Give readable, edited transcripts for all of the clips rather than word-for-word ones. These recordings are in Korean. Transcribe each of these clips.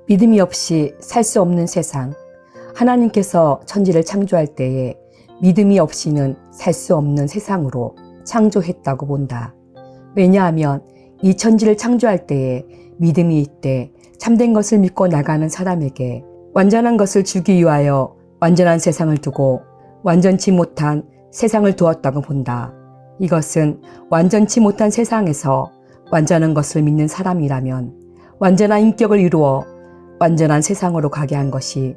믿음이 없이 살 수 없는 세상. 하나님께서 천지를 창조할 때에 믿음이 없이는 살 수 없는 세상으로 창조했다고 본다. 왜냐하면 이 천지를 창조할 때에 믿음이 있되 참된 것을 믿고 나가는 사람에게 완전한 것을 주기 위하여 완전한 세상을 두고 완전치 못한 세상을 두었다고 본다. 이것은 완전치 못한 세상에서 완전한 것을 믿는 사람이라면 완전한 인격을 이루어 완전한 세상으로 가게 한 것이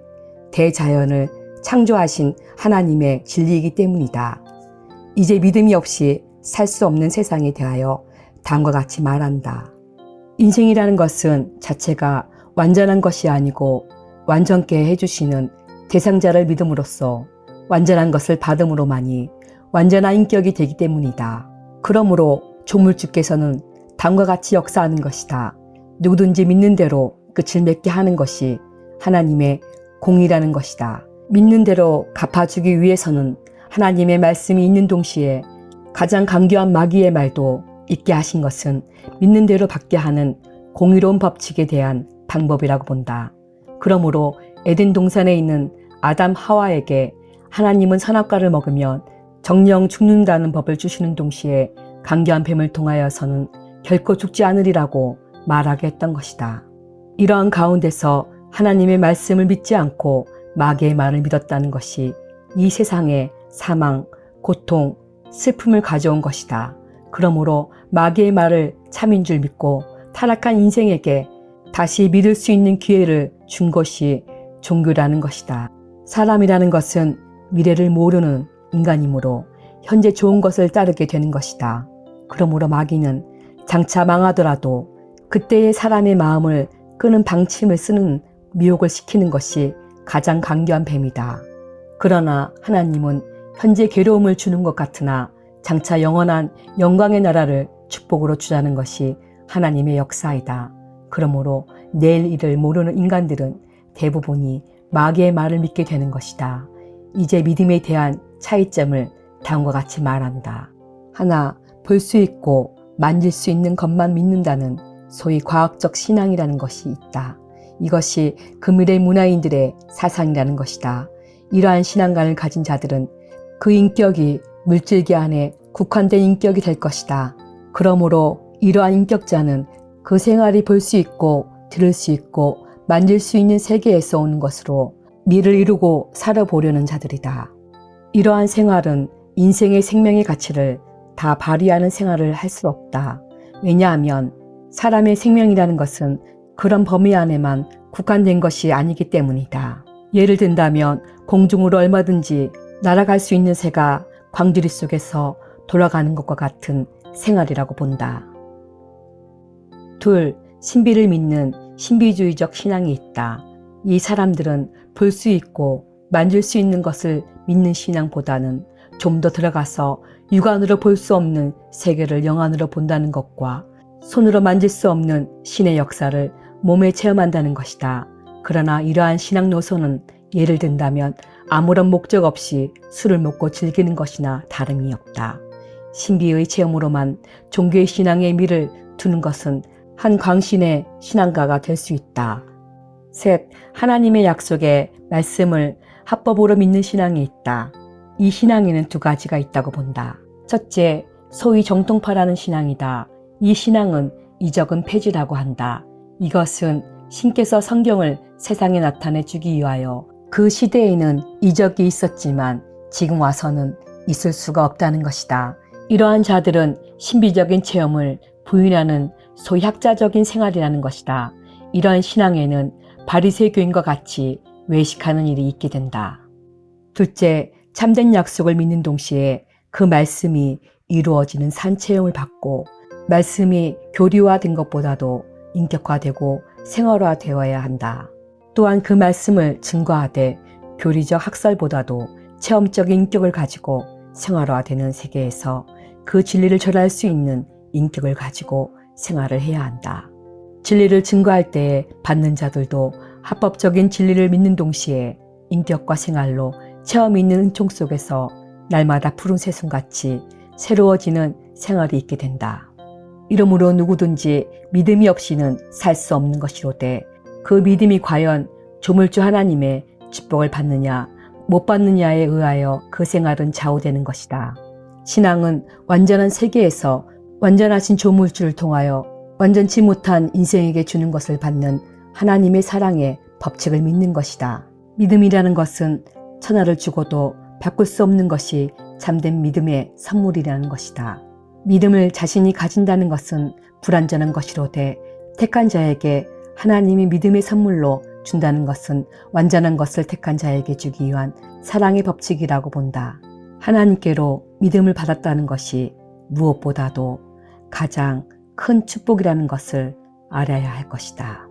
대자연을 창조하신 하나님의 진리이기 때문이다. 이제 믿음이 없이 살 수 없는 세상에 대하여 다음과 같이 말한다. 인생이라는 것은 자체가 완전한 것이 아니고 완전케 해주시는 대상자를 믿음으로써 완전한 것을 받음으로만이 완전한 인격이 되기 때문이다. 그러므로 조물주께서는 다음과 같이 역사하는 것이다. 누구든지 믿는 대로 끝을 맺게 하는 것이 하나님의 공의라는 것이다. 믿는 대로 갚아주기 위해서는 하나님의 말씀이 있는 동시에 가장 강교한 마귀의 말도 있게 하신 것은 믿는 대로 받게 하는 공의로운 법칙에 대한 방법이라고 본다. 그러므로 에덴 동산에 있는 아담 하와에게 하나님은 선악과를 먹으면 정령 죽는다는 법을 주시는 동시에 강교한 뱀을 통하여서는 결코 죽지 않으리라고 말하게 했던 것이다. 이러한 가운데서 하나님의 말씀을 믿지 않고 마귀의 말을 믿었다는 것이 이 세상에 사망, 고통, 슬픔을 가져온 것이다. 그러므로 마귀의 말을 참인 줄 믿고 타락한 인생에게 다시 믿을 수 있는 기회를 준 것이 종교라는 것이다. 사람이라는 것은 미래를 모르는 인간이므로 현재 좋은 것을 따르게 되는 것이다. 그러므로 마귀는 장차 망하더라도 그때의 사람의 마음을 끄는 방침을 쓰는 미혹을 시키는 것이 가장 강교한 뱀이다. 그러나 하나님은 현재 괴로움을 주는 것 같으나 장차 영원한 영광의 나라를 축복으로 주자는 것이 하나님의 역사이다. 그러므로 내일 일을 모르는 인간들은 대부분이 마귀의 말을 믿게 되는 것이다. 이제 믿음에 대한 차이점을 다음과 같이 말한다. 하나, 볼 수 있고 만질 수 있는 것만 믿는다는 소위 과학적 신앙이라는 것이 있다. 이것이 금일의 문화인들의 사상이라는 것이다. 이러한 신앙관을 가진 자들은 그 인격이 물질계 안에 국한된 인격이 될 것이다. 그러므로 이러한 인격자는 그 생활이 볼 수 있고 들을 수 있고 만질 수 있는 세계에서 오는 것으로 미를 이루고 살아보려는 자들이다. 이러한 생활은 인생의 생명의 가치를 다 발휘하는 생활을 할 수 없다. 왜냐하면 사람의 생명이라는 것은 그런 범위 안에만 국한된 것이 아니기 때문이다. 예를 든다면 공중으로 얼마든지 날아갈 수 있는 새가 광주리 속에서 돌아가는 것과 같은 생활이라고 본다. 둘, 신비를 믿는 신비주의적 신앙이 있다. 이 사람들은 볼 수 있고 만질 수 있는 것을 믿는 신앙보다는 좀 더 들어가서 육안으로 볼 수 없는 세계를 영안으로 본다는 것과 손으로 만질 수 없는 신의 역사를 몸에 체험한다는 것이다. 그러나 이러한 신앙 노선은 예를 든다면 아무런 목적 없이 술을 먹고 즐기는 것이나 다름이 없다. 신비의 체험으로만 종교의 신앙에 미를 두는 것은 한 광신의 신앙가가 될 수 있다. 셋, 하나님의 약속의 말씀을 합법으로 믿는 신앙이 있다. 이 신앙에는 두 가지가 있다고 본다. 첫째, 소위 정통파라는 신앙이다. 이 신앙은 이적은 폐지라고 한다. 이것은 신께서 성경을 세상에 나타내 주기 위하여 그 시대에는 이적이 있었지만 지금 와서는 있을 수가 없다는 것이다. 이러한 자들은 신비적인 체험을 부인하는 소위 학자적인 생활이라는 것이다. 이러한 신앙에는 바리새교인과 같이 외식하는 일이 있게 된다. 둘째, 참된 약속을 믿는 동시에 그 말씀이 이루어지는 산체험을 받고 말씀이 교리화된 것보다도 인격화되고 생활화되어야 한다. 또한 그 말씀을 증거하되 교리적 학설보다도 체험적인 인격을 가지고 생활화되는 세계에서 그 진리를 전할 수 있는 인격을 가지고 생활을 해야 한다. 진리를 증거할 때에 받는 자들도 합법적인 진리를 믿는 동시에 인격과 생활로 체험이 있는 은총 속에서 날마다 푸른 새순같이 새로워지는 생활이 있게 된다. 이러므로 누구든지 믿음이 없이는 살 수 없는 것이로되 그 믿음이 과연 조물주 하나님의 축복을 받느냐 못 받느냐에 의하여 그 생활은 좌우되는 것이다. 신앙은 완전한 세계에서 완전하신 조물주를 통하여 완전치 못한 인생에게 주는 것을 받는 하나님의 사랑의 법칙을 믿는 것이다. 믿음이라는 것은 천하를 주고도 바꿀 수 없는 것이 참된 믿음의 선물이라는 것이다. 믿음을 자신이 가진다는 것은 불완전한 것이로되 택한 자에게 하나님이 믿음의 선물로 준다는 것은 완전한 것을 택한 자에게 주기 위한 사랑의 법칙이라고 본다. 하나님께로 믿음을 받았다는 것이 무엇보다도 가장 큰 축복이라는 것을 알아야 할 것이다.